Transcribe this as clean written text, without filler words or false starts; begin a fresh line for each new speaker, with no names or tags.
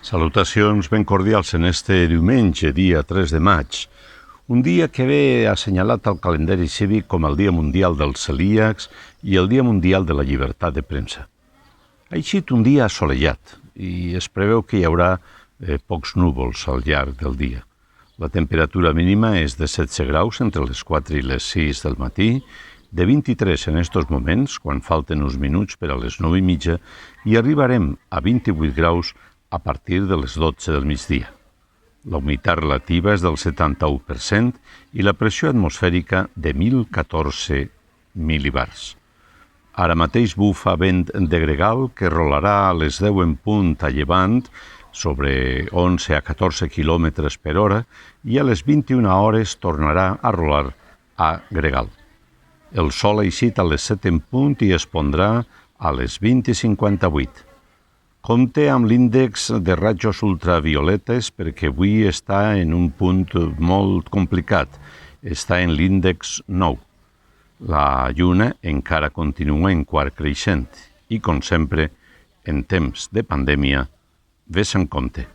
Salutacions ben cordials en este diumenge, dia 3 de maig, un dia que ve assenyalat al calendari cívic com el Dia Mundial dels Celíacs i el Dia Mundial de la Llibertat de Premsa. Ha eixit un dia assolellat i es preveu que hi haurà pocs núvols al llarg del dia. La temperatura mínima és de 16 graus entre les 4 i les 6 del matí, de 23 en estos moments, quan falten uns minuts per a les 9:30, i arribarem a 28 graus a partir de les 12 del migdia. La humitat relativa és del 71% i la pressió atmosfèrica de 1.014 mil·libars. Ara mateix bufa vent de gregal que rolarà a les 10 en punt a llevant sobre 11 a 14 km per hora i a les 21 hores tornarà a rolar a gregal. El sol ha eixit a les 7 en punt i es pondrà a les 20:58. Compte amb l'índex de rajos ultravioletes perquè avui està en un punt molt complicat. Està en l'índex 9. La lluna encara continua en quart creixent i, com sempre, en temps de pandèmia, ves en compte.